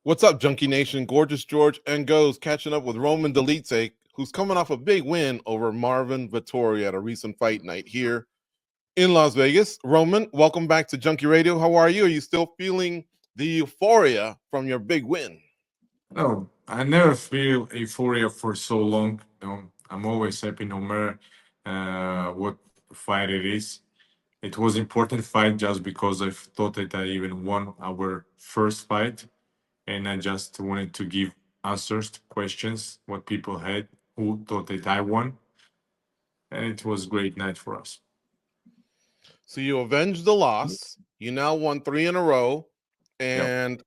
What's up, Junkie Nation? Gorgeous George and Goes catching up with Roman Dolidze, who's coming off a big win over Marvin Vettori at a recent fight night here in Las Vegas. Roman, welcome back to Junkie Radio. How are you? Are you still feeling the euphoria from your big win? No, I never feel euphoria for so long. I'm always happy no matter what fight it is. It was important fight just because I thought that I even won our first fight, and I just wanted to give answers to questions what people had who thought that I won, and it was a great night for us. So you avenged the loss. You now won 3 in a row, Yep. and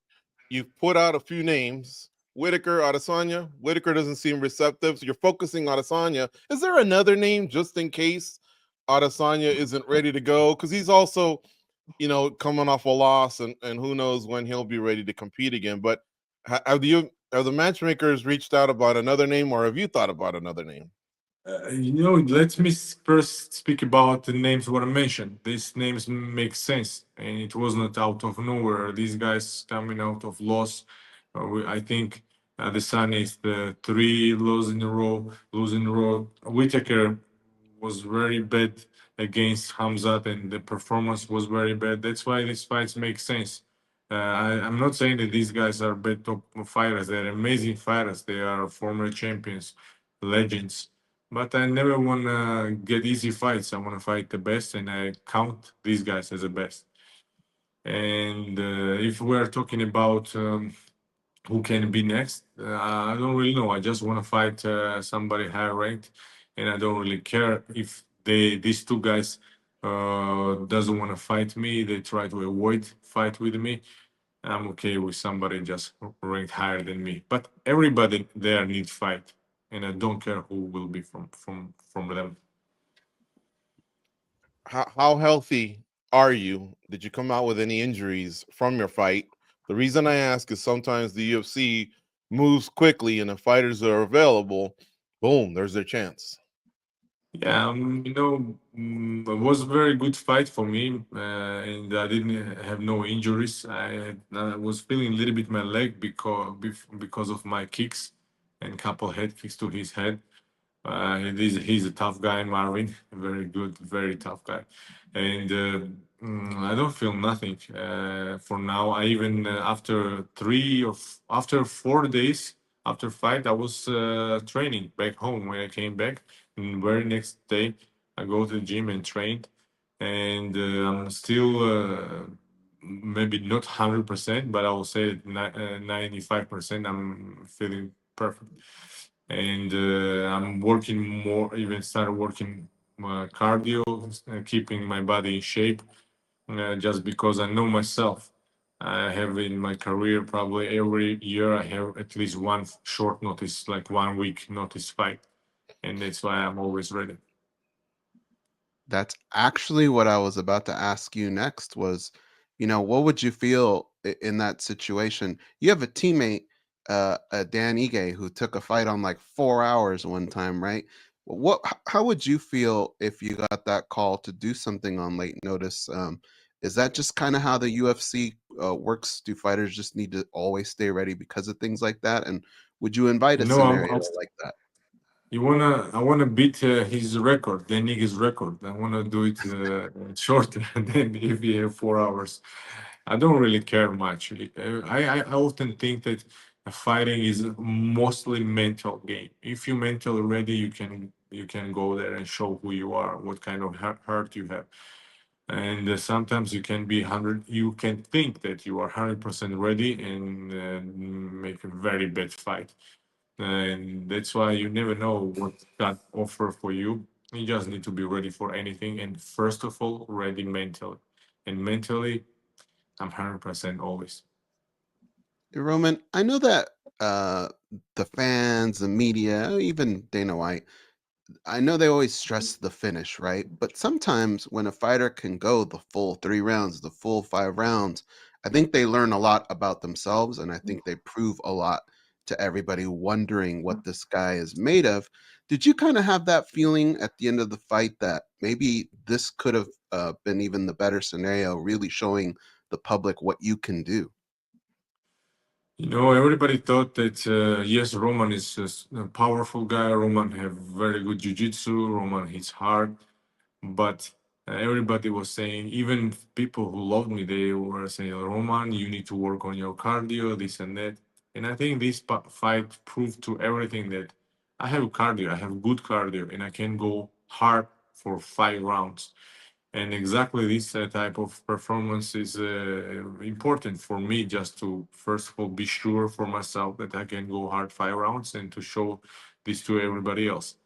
you've put out a few names. Whitaker, Adesanya. Whitaker doesn't seem receptive, so you're focusing on Adesanya. Is there another name just in case Adesanya isn't ready to go? Because he's also, coming off a loss, and who knows when he'll be ready to compete again. But have the matchmakers reached out about another name, or have you thought about another name? Let me first speak about the names what I mentioned. These names make sense, and it was not out of nowhere. These guys coming out of loss. I think the Sun is the three losing in a row. Whitaker was very bad against Hamzat, and the performance was very bad. That's why these fights make sense. I'm not saying that these guys are bad top fighters. They're amazing fighters. They are former champions, legends, but I never want to get easy fights. I want to fight the best, and I count these guys as the best. And if we're talking about who can be next, I don't really know. I just want to fight somebody high ranked, and I don't really care if these two guys doesn't want to fight me. They try to avoid fight with me. I'm okay with somebody just ranked higher than me. But everybody there needs fight, and I don't care who will be from them. How healthy are you? Did you come out with any injuries from your fight? The reason I ask is sometimes the UFC moves quickly, and if fighters are available, boom, there's their chance. Yeah, it was a very good fight for me, and I didn't have no injuries. I was feeling a little bit my leg because of my kicks and couple head kicks to his head. He's a tough guy, Marvin. Very good, very tough guy, and I don't feel nothing for now. I even after 4 days after fight, I was training back home when I came back. And very next day, I go to the gym and train, and I'm still maybe not 100%, but I will say 95%. I'm feeling perfect, and I'm working more. Even started working cardio, keeping my body in shape, just because I know myself. I have in my career probably every year I have at least one short notice, like 1 week notice fight, and that's why I'm always ready. That's actually what I was about to ask you next was, what would you feel in that situation? You have a teammate, Dan Ige, who took a fight on like 4 hours one time, right? How would you feel if you got that call to do something on late notice? Is that just kind of how the UFC works? Do fighters just need to always stay ready because of things like that? And would you invite You a know, scenario like that? I wanna beat his record, the nigga's record. I wanna do it shorter than if he have 4 hours. I don't really care much. I often think that fighting is mostly mental game. If you're mentally ready, you can go there and show who you are, what kind of heart you have. And sometimes you can be 100. You can think that you are 100% ready and make a very bad fight, and that's why you never know what God offer for you. You just need to be ready for anything, and first of all, ready mentally. And mentally, I'm 100% always. Roman, I know that uh, the fans, the media, even Dana White, I know they always stress the finish, right? But sometimes when a fighter can go the full 3 rounds, the full 5 rounds, I think they learn a lot about themselves, and I think they prove a lot to everybody wondering what this guy is made of. Did you kind of have that feeling at the end of the fight that maybe this could have been even the better scenario, really showing the public what you can do? Everybody thought that yes, Roman is a powerful guy. Roman have very good jiu-jitsu. Roman hits hard, but everybody was saying, even people who loved me, they were saying, Roman, you need to work on your cardio, this and that. And I think this fight proved to everything that I have cardio, I have good cardio, and I can go hard for 5 rounds. And exactly this type of performance is important for me, just to first of all be sure for myself that I can go hard 5 rounds and to show this to everybody else.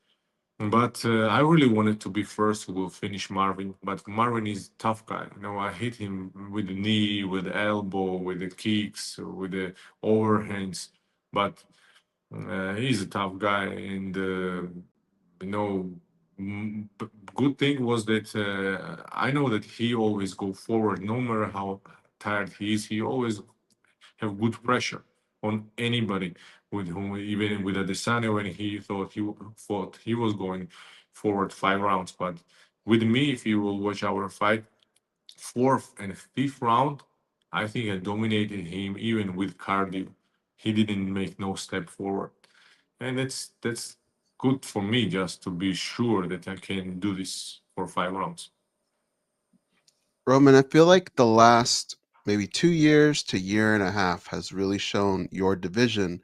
But I really wanted to be first who will finish Marvin. But Marvin is a tough guy. I hit him with the knee, with the elbow, with the kicks, with the overhands. But he's a tough guy, and you know, good thing was that I know that he always go forward, no matter how tired he is. He always have good pressure on anybody with whom, even with Adesanya, when he thought he was going forward 5 rounds. But with me, if you will watch our fight, fourth and fifth round, I think I dominated him even with cardio. He didn't make no step forward, and that's good for me, just to be sure that I can do this for 5 rounds. Roman, I feel like the last maybe 2 years to year and a half has really shown your division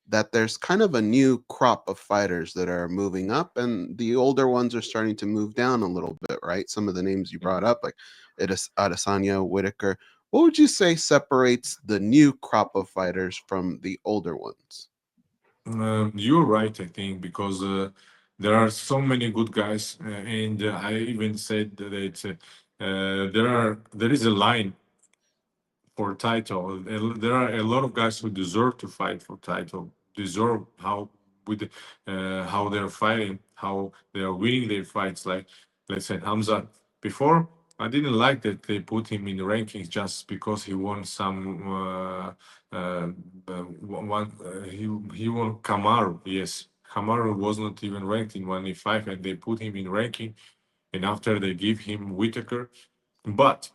that there's kind of a new crop of fighters that are moving up, and the older ones are starting to move down a little bit, right? Some of the names you brought up, like Adesanya, Whitaker. What would you say separates the new crop of fighters from the older ones? You're right, I think, because there are so many good guys, and I even said that there is a line for title. There are a lot of guys who deserve to fight for title, deserve how they're fighting, how they are winning their fights. Like, let's say Hamza. Before, I didn't like that they put him in the rankings just because he won some uh, one. He won Kamaru. Yes, Kamaru was not even ranked in 185, and they put him in ranking. And after they give him Whitaker, but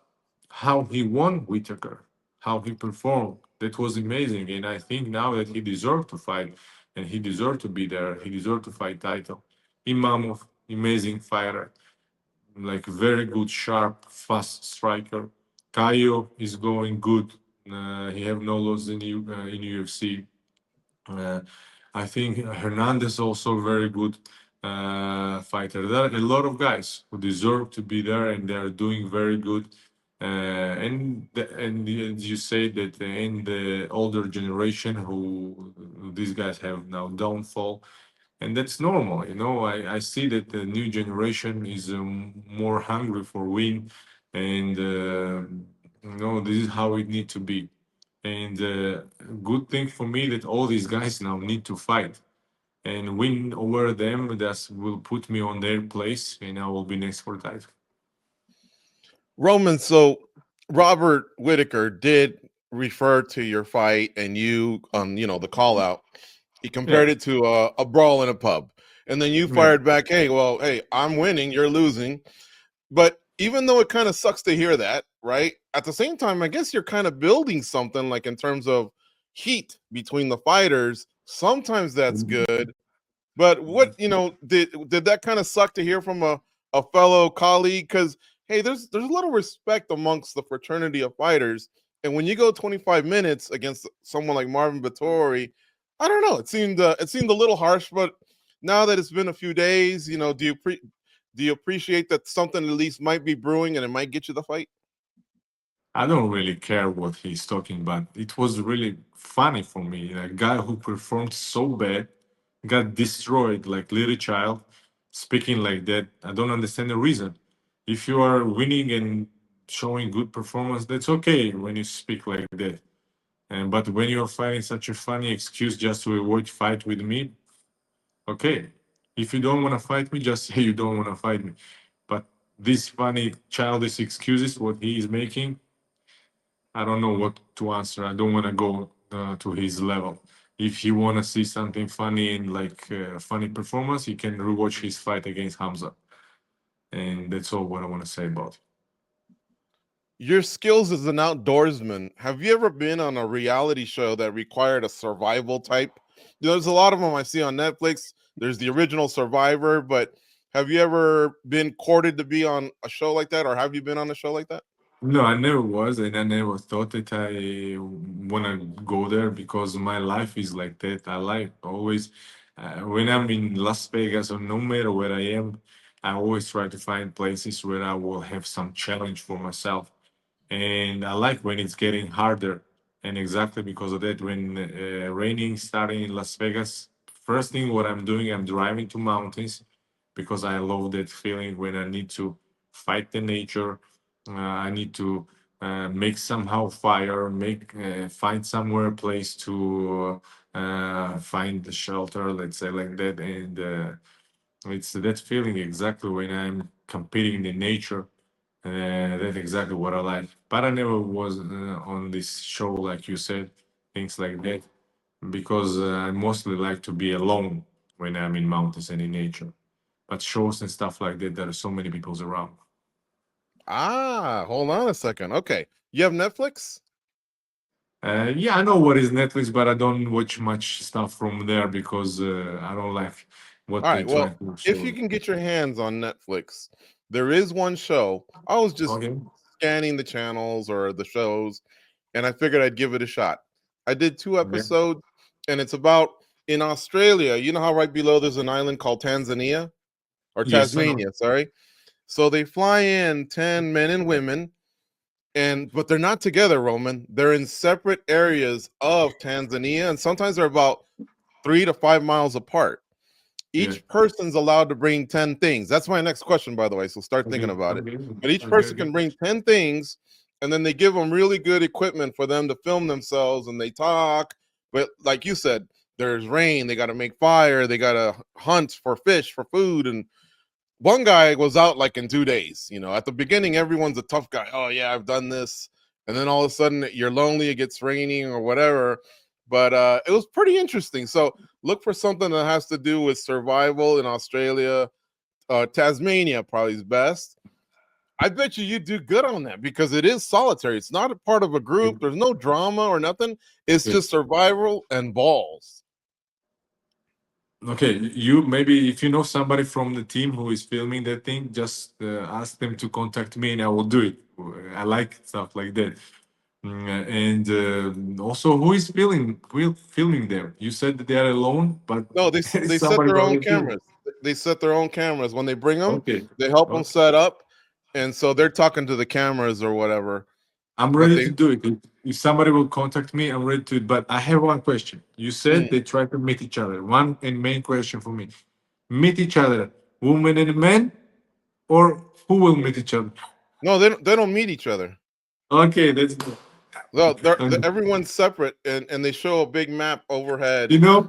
how he won Whitaker, how he performed, that was amazing. And I think now that he deserved to fight, and he deserved to be there, he deserved to fight title. Imamov, amazing fighter, like very good, sharp, fast striker. Caio is going good. He have no loss in UFC. Uh, I think Hernandez also very good fighter. There are a lot of guys who deserve to be there, and they are doing very good. And as you say that in the older generation, who these guys have now downfall, and that's normal. I see that the new generation is more hungry for win, and this is how it need to be. And good thing for me that all these guys now need to fight and win over them. That will put me on their place, and I will be next for title. Roman, so Robert Whittaker did refer to your fight and you on the call out. He Yeah, compared it to a brawl in a pub. And then you yeah. fired back, hey, I'm winning, you're losing. But even though it kind of sucks to hear that, right? At the same time, I guess you're kind of building something like in terms of heat between the fighters. Sometimes that's good. But did that kind of suck to hear from a fellow colleague? Because hey, there's a little respect amongst the fraternity of fighters, and when you go 25 minutes against someone like Marvin Vettori, I don't know. It seemed a little harsh, but now that it's been a few days, do you appreciate that something at least might be brewing and it might get you the fight? I don't really care what he's talking about. It was really funny for me. A guy who performed so bad got destroyed like little child, speaking like that. I don't understand the reason. If you are winning and showing good performance, that's okay when you speak like that. And but when you're finding such a funny excuse just to avoid fight with me, okay. If you don't want to fight me, just say you don't want to fight me. But these funny childish excuses, what he is making, I don't know what to answer. I don't want to go to his level. If he want to see something funny and like funny performance, he can rewatch his fight against Hamza, and that's all what I want to say about it. your skills as an outdoorsman, have you ever been on a reality show that required a survival type? There's a lot of them I see on Netflix. There's the original Survivor, but have you ever been courted to be on a show like that, or have you been on a show like that? No, I never was, and I never thought that I wanna go there because my life is like that. I like always, when I'm in Las Vegas or no matter where I am, I always try to find places where I will have some challenge for myself. And I like when it's getting harder. And exactly because of that, when raining starting in Las Vegas, first thing what I'm doing, I'm driving to mountains because I love that feeling when I need to fight the nature. I need to make somehow fire, make find somewhere place to find the shelter, let's say like that. And it's that feeling exactly when I'm competing in nature. That's exactly what I like. But I never was on this show, like you said, things like that, because I mostly like to be alone when I'm in mountains and in nature. But shows and stuff like that, there are so many people around. Ah, hold on a second. Okay. You have Netflix? Yeah, I know what is Netflix, but I don't watch much stuff from there because I don't like what All they right. try Well, to if show. you can get your hands on Netflix, there is one show. I was just Okay. scanning the channels or the shows, and I figured I'd give it a shot. I did 2 episodes, and it's about in Australia. You know how right below there's an island called Tanzania or Yes, I know. Tasmania, sorry. So they fly in 10 men and women, but they're not together, Roman. They're in separate areas of Tanzania, and sometimes they're about 3 to 5 miles apart. Yeah. Each person's allowed to bring 10 things. That's my next question, by the way. So start thinking Okay. about it. Okay. But each Okay. person Okay. can bring 10 things, and then they give them really good equipment for them to film themselves and they talk. But like you said, there's rain, they got to make fire, they got to hunt for fish, for food. And one guy was out like in 2 days. At the beginning, everyone's a tough guy. Oh, yeah, I've done this. And then all of a sudden, you're lonely, it gets raining or whatever. But it was pretty interesting. So look for something that has to do with survival in Australia. Tasmania probably is best. I bet you do good on that because it is solitary. It's not a part of a group. There's no drama or nothing. It's Okay. just survival and balls. Okay, you maybe if you know somebody from the team who is filming that thing, just ask them to contact me and I will do it. I like stuff like that. And also, who is filming there? You said that they are alone, but No, there is they set somebody their own already filming. cameras. They set their own cameras when they bring them. Okay, They help them okay. set up, and so they're talking to the cameras or whatever. I'm But ready to do it. If somebody will contact me, I'm ready to it. But I have one question. You said mm, they try to meet each other. One and main question for me: meet each other, woman and man, or who will meet each other? no, they don't meet each other. Okay, that's good. Well, Okay. everyone's separate, and they show a big map overhead. You know,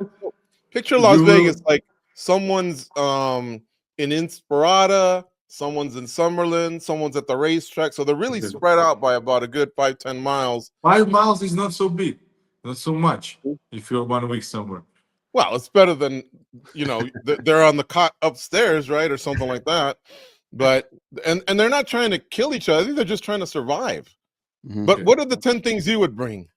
Picture Las you Vegas will. like someone's in Inspirada, someone's in Summerlin, someone's at the racetrack. So they're really Okay. spread out by about a good 5-10 miles. 5 miles is not so big, not so much. If you're 1 week somewhere. Well, it's better than they're on the cot upstairs, right, or something like that. But and they're not trying to kill each other; they're just trying to survive. Mhm. But Okay. what are the 10 things you would bring?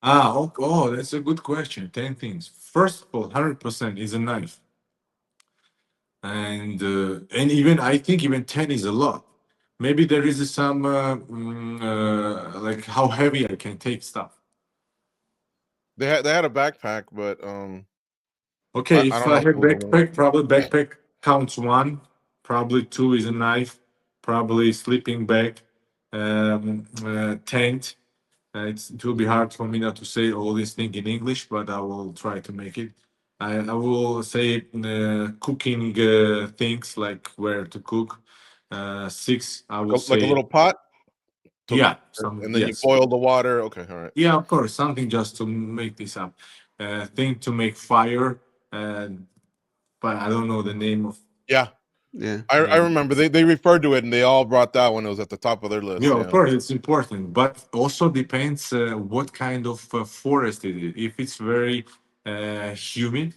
Oh, that's a good question. 10 things. First of all, 100% is a knife, and even I think even 10 is a lot. Maybe there is some like how heavy I can take stuff. They had a backpack, but I, Okay, I if don't I know if have it was enough. backpack, probably backpack counts one. Probably two is a knife. Probably sleeping bag, tent. It will be hard for me not to say all these things in English, but I will try to make it. I will say cooking things like where to cook. Six, I will Like a say, little pot, yeah, some and then you yes, boil the water. Okay, all right. yeah, of course, something just to make this up. Thing to make fire, uh, but I don't know the name of. Yeah, Yeah. I remember they referred to it, and they all brought that one. It was at the top of their list. Yeah, of Yeah. course, it's important, but also depends what kind of forest it is. If it's very humid,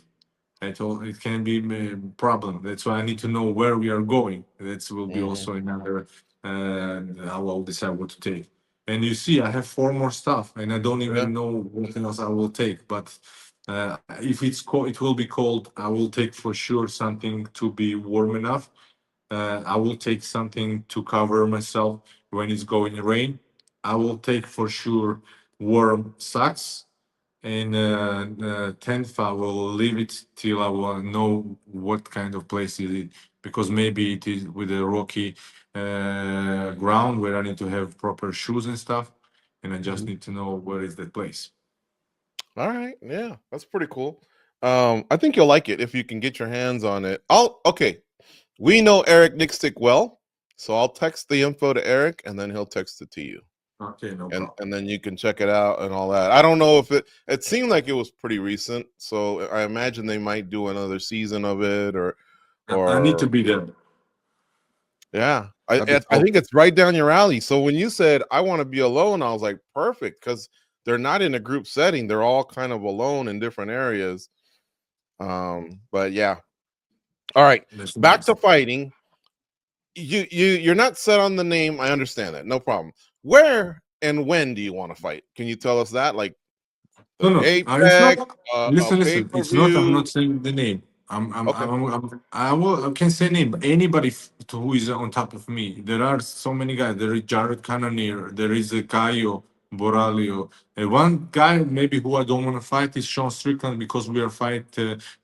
it can be a problem. That's why I need to know where we are going. That will be Mhm. also another. and I will decide what to take. And you see, I have 4 more stuff, and I don't Yeah. even know what else I will take. But if it's cold, it will be cold. I will take for sure something to be warm enough. I will take something to cover myself when it's going to rain. I will take for sure warm socks. And 10th, I will leave it till I will know what kind of place is it, because maybe it is with a rocky ground where I need to have proper shoes and stuff, and I just need to know where is that place. All right. Yeah, that's pretty cool. I think you'll like it if you can get your hands on it. Okay. We know Eric Nickstick well, so I'll text the info to Eric and then he'll text it to you. Okay, no And problem. and then you can check it out and all that. I don't know if it seemed like it was pretty recent, so I imagine they might do another season of it I need to or be there. yeah. That'd be I cool. think it's right down your alley. So when you said I want to be alone, I was like, perfect, because they're not in a group setting. They're all kind of alone in different areas. But yeah. All right. That's Back nice. to fighting. You're not set on the name. I understand that. No problem. Where and when do you want to fight? Can you tell us that? Like No, the no, it's Apex, not. a Listen, listen. It's not. I'm pay-per-view. not saying the name. Okay. I will. I can say name. Anybody who is on top of me. There are so many guys. There is Jared Cannonier. There is Caio Boralio. One guy maybe who I don't want to fight is Sean Strickland, because we are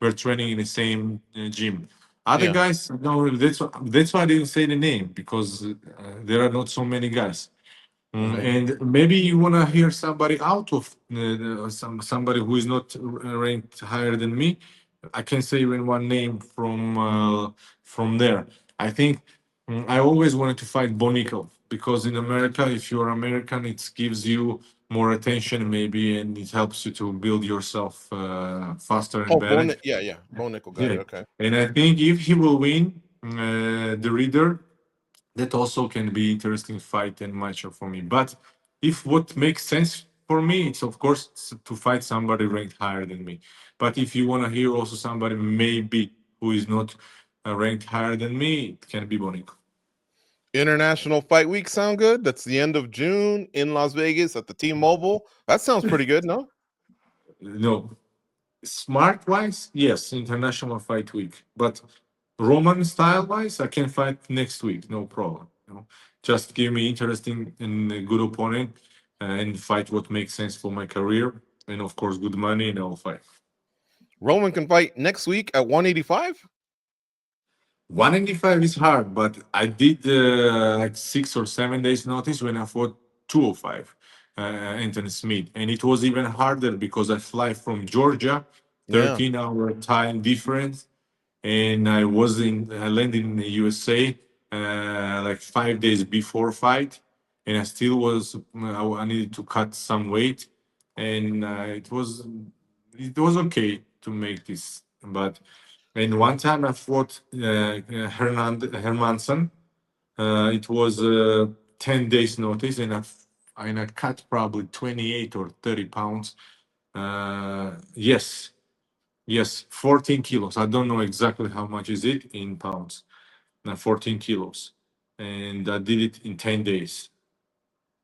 we're training in the same gym. Other Yeah. guys, no. That's why I didn't say the name, because there are not so many guys. Mhm. And maybe you want to hear somebody out of somebody who is not ranked higher than me. I can say even one name from there. I think I always wanted to fight Bonico, because in America, if you're American, it gives you more attention maybe, and it helps you to build yourself faster and Oh, better. Yeah. Bo Nickel got Yeah, it. Okay. and I think if he will win the Reader, that also can be interesting fight and matchup for me. But if what makes sense for me, it's of course to fight somebody ranked higher than me. But if you want to hear also somebody maybe who is not ranked higher than me, it can be Bonico. International Fight Week sound good? That's the end of June in Las Vegas at the T-Mobile. That sounds pretty good, no? No, smart wise, yes, International Fight Week. But Roman style wise, I can fight next week, no problem. Just give me interesting and a good opponent and fight what makes sense for my career, and of course good money, and I'll fight. Roman can fight next week at 185? 185 is hard, but I did like 6 or 7 days notice when I fought 205, Anthony Smith, and it was even harder because I fly from Georgia, Yeah. 13-hour time difference, and I landed in the USA like 5 days before fight, and I still was I needed to cut some weight, and it was okay to make this, but. And one time I fought Hermanson. It was 10 days notice, and I cut probably 28 or 30 pounds. Yes, yes, 14 kilos. I don't know exactly how much is it in pounds. 14 kilos. And I did it in 10 days.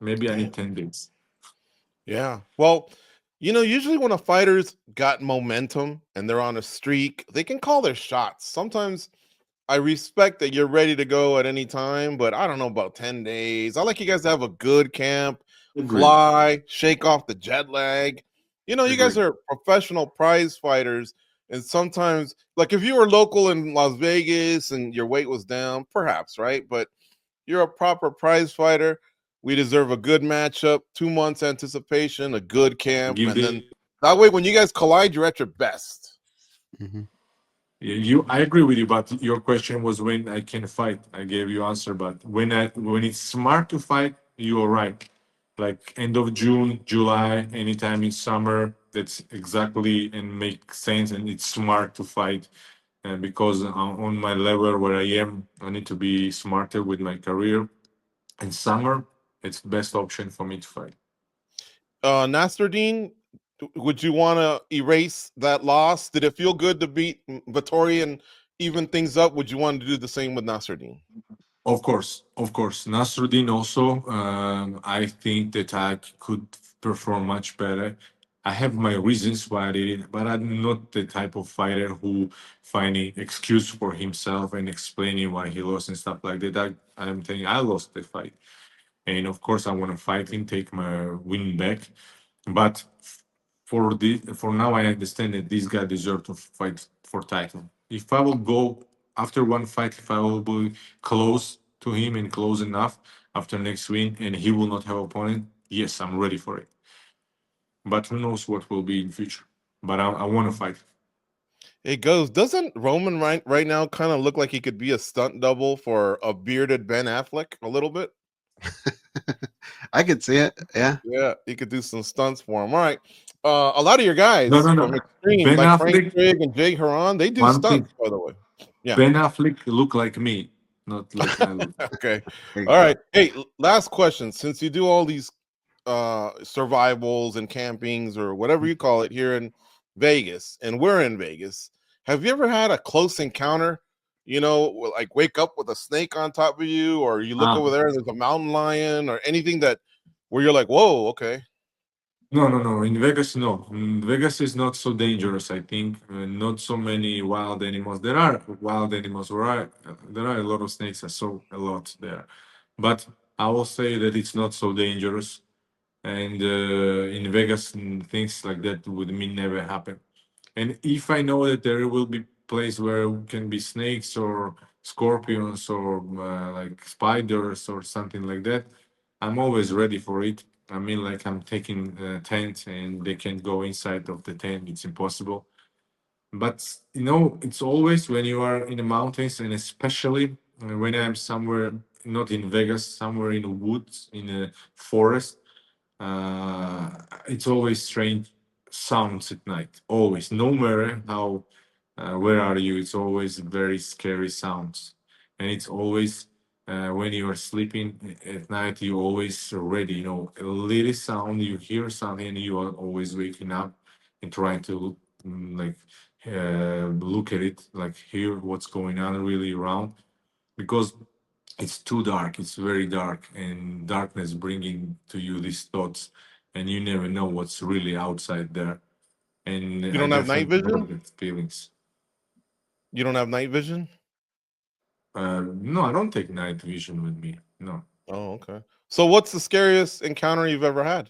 Maybe I need Damn. 10 days. Yeah. Well, usually when a fighter's got momentum and they're on a streak, they can call their shots. Sometimes I respect that you're ready to go at any time, but I don't know about 10 days. I like you guys to have a good camp, Agreed. fly, shake off the jet lag. You guys Agreed. are professional prize fighters. And sometimes, like if you were local in Las Vegas and your weight was down, perhaps, right? But you're a proper prize fighter. We deserve a good matchup, 2 months anticipation, a good camp. Give And then the that way, when you guys collide, you're at your best. Mhm. I agree with you, but your question was when I can fight. I gave you answer, but when it's smart to fight, you are right. Like end of June, July, anytime in summer, that's exactly and makes sense, and it's smart to fight. And because on my level where I am, I need to be smarter with my career. In summer, it's the best option for me to fight. Nasruddin, would you want to erase that loss? Did it feel good to beat Vittori and even things up? Would you want to do the same with Nasruddin? Of course. Nasruddin also, I think that I could perform much better. I have my reasons why I did it, but I'm not the type of fighter who finding excuse for himself and explaining why he lost and stuff like that. I'm telling you, I lost the fight. And of course, I want to fight him, take my win back. But for now, I understand that this guy deserves to fight for title. If I will go after one fight, if I will be close to him and close enough after next win, and he will not have opponent, yes, I'm ready for it. But who knows what will be in future? But I want to fight. It goes. Doesn't Roman right now kind of look like he could be a stunt double for a bearded Ben Affleck a little bit? I could see it. Yeah. Yeah, he could do some stunts for him. All right. A lot of your guys No, no, from no. Extreme, Ben like Frank Affleck. Trigg and Jay Haran, they do One thing. stunts, by the way. Yeah. Ben Affleck look like me, not like I look. Okay. There you All go. right. Hey, last question. Since you do all these survivals and campings or whatever you call it here in Vegas, and we're in Vegas, have you ever had a close encounter? You know, like wake up with a snake on top of you, or you look Ah, over there and there's a mountain lion, or anything that where you're like, whoa, okay. no, no, no. In Vegas, no. Vegas is not so dangerous, I think. Not so many wild animals. There are wild animals, right? There are a lot of snakes. I saw a lot there. But I will say that it's not so dangerous. And in Vegas, things like that would mean never happen. And if I know that there will be place where can be snakes or scorpions or like spiders or something like that, I'm always ready for it. I mean, like I'm taking a tent and they can go inside of the tent. It's impossible. But it's always when you are in the mountains and especially when I'm somewhere, not in Vegas, somewhere in the woods, in a forest, uh, it's always strange sounds at night. Always, no matter how, where are you? It's always very scary sounds, and it's always when you are sleeping at night. You always ready. A little sound, you hear something, and you are always waking up and trying to like look at it, like hear what's going on really around because it's too dark. It's very dark, and darkness bringing to you these thoughts, and you never know what's really outside there. And You I don't have night definitely vision? have that feelings. You don't have night vision? No, I don't take night vision with me. No, Oh, okay. So what's the scariest encounter you've ever had?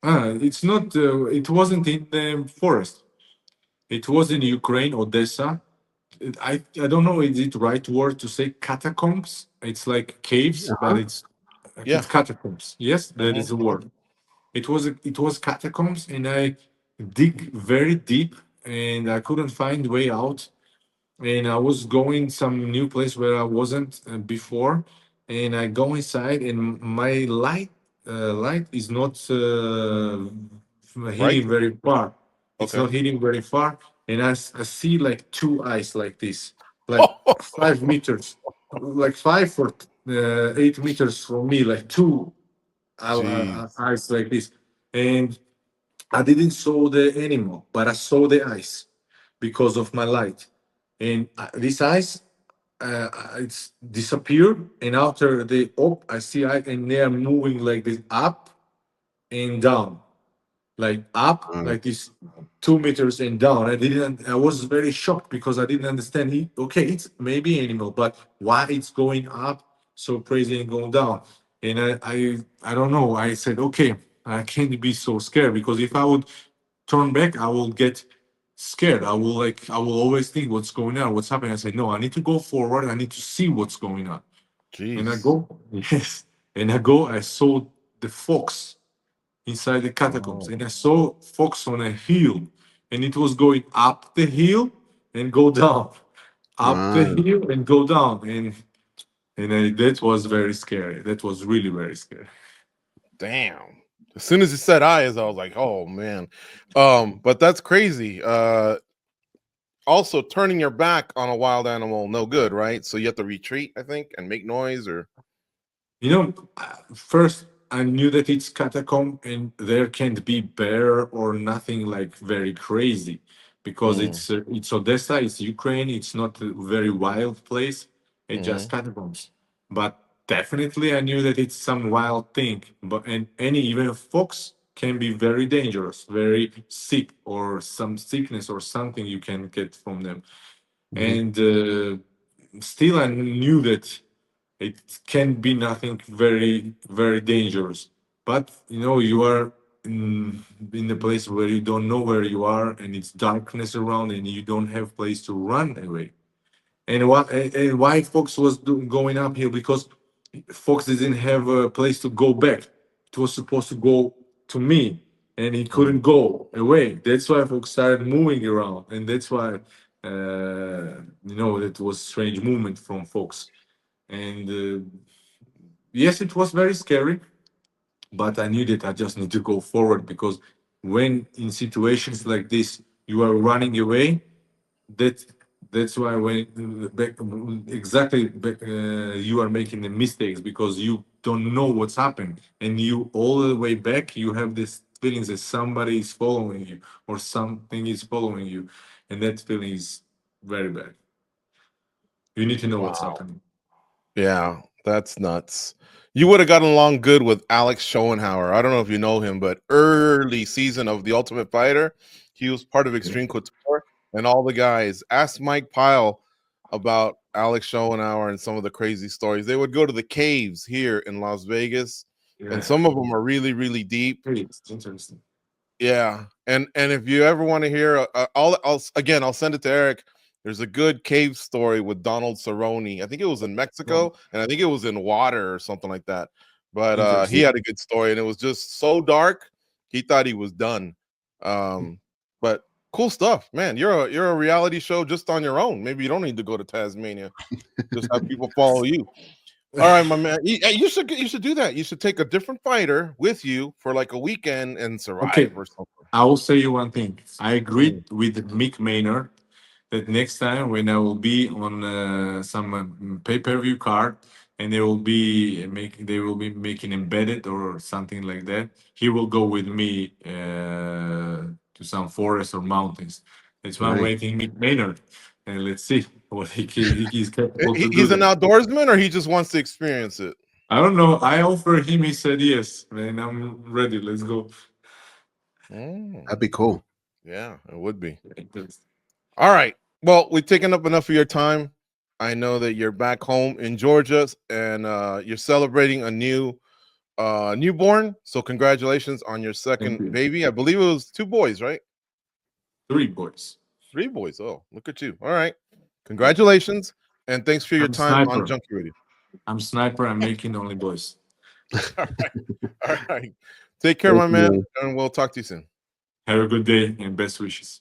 it's not. It wasn't in the forest. It was in Ukraine, Odessa. I don't know. Is it right word to say catacombs? It's like caves, but Uh-huh. Yeah. it's catacombs. Yes, that is a Mhm. word. It was catacombs, and I dig very deep, and I couldn't find way out. And I was going some new place where I wasn't before, and I go inside, and my light is not Right? hitting very far. It's Okay. not hitting very far, and I see like two eyes like this, like 5 meters, like 8 meters from me, like two Jeez. eyes like this, and I didn't saw the animal, but I saw the eyes because of my light. And these eyes, it's disappeared. And after they up, I see eye, and they are moving like this up and down, like up, Uh, like this 2 meters and down. I was very shocked because I didn't understand. Okay, it's maybe animal, but why it's going up so crazy and going down? And I don't know. I said, okay, I can't be so scared because if I would turn back, I will get scared. I will always think what's going on, what's happening. I say, no, I need to go forward. I need to see what's going on. And I Jeez. go, yes. And I saw the fox inside the catacombs. Oh, And I saw fox on a hill. And it was going up the hill and go down. Up the uh, hill and go down. That was very scary. That was really very scary. damn. As soon as you said eyes, I was like, oh man. But that's crazy. Also turning your back on a wild animal, no good, right? So you have to retreat, I think, and make noise or First I knew that it's catacomb and there can't be bear or nothing like very crazy because mm, it's Odessa, it's Ukraine, it's not a very wild place. It's hmm just catacombs. but definitely I knew that it's some wild thing. But and any even fox can be very dangerous, very sick, or some sickness or something you can get from them. Mhm. And still, I knew that it can be nothing very very dangerous. But you are in a place where you don't know where you are, and it's darkness around, and you don't have place to run away. And why Fox was going uphill? Because Fox didn't have a place to go back. It was supposed to go to me, and he couldn't go away. That's why Fox started moving around, and that's why that was strange movement from Fox. And yes, it was very scary, but I knew that I just need to go forward, because when in situations like this you are running away, that that's why when back, exactly back, you are making the mistakes, because you don't know what's happened, and you all the way back you have this feeling that somebody is following you or something is following you, and that feeling is very bad. You need to know what's Wow. happening. Yeah, that's nuts. You would have gotten along good with Alex Schoenhauer. I don't know if you know him, but early season of The Ultimate Fighter, he was part of Extreme Couture, and all the guys asked Mike Pyle about Alex Schoenhauer and some of the crazy stories. They would go to the caves here in Las Vegas, and Yeah, some of them are really, really deep. it's interesting. Yeah, and if you ever want to hear, I'll send it to Eric. There's a good cave story with Donald Cerrone. I think it was in Mexico, and I think it was in water or something like that. But he Interesting. had a good story, and it was just so dark. He thought he was done. But cool stuff, man. You're a reality show just on your own. Maybe you don't need to go to Tasmania. Just have people follow you. All right, my man. You should do that. You should take a different fighter with you for like a weekend and Okay, survive or something. I will say you one thing. I agreed Mm. with Mick Maynard that next time when I will be on some pay-per-view card, and they will be making embedded or something like that, he will go with me to some forest or mountains. That's why I'm Nice. waiting Mick Maynard, and let's see what he's capable to do He's an that. outdoorsman, or he just wants to experience it. I don't know. I offered him. He said yes, man. I'm ready. Let's go. That'd be cool. Yeah, it would be. All right. Well, we've taken up enough of your time. I know that you're back home in Georgia, and you're celebrating a newborn. So congratulations on your Thank second you. baby. I believe it was 2 boys, right? 3 boys. 3 boys. Oh, look at you. All right. Congratulations, and thanks for your I'm time on sniper. Junkie Radio. I'm sniper. I'm making only boys. All right. All right. Take care, Thank my you, man, man. and we'll talk to you soon. Have a good day and best wishes.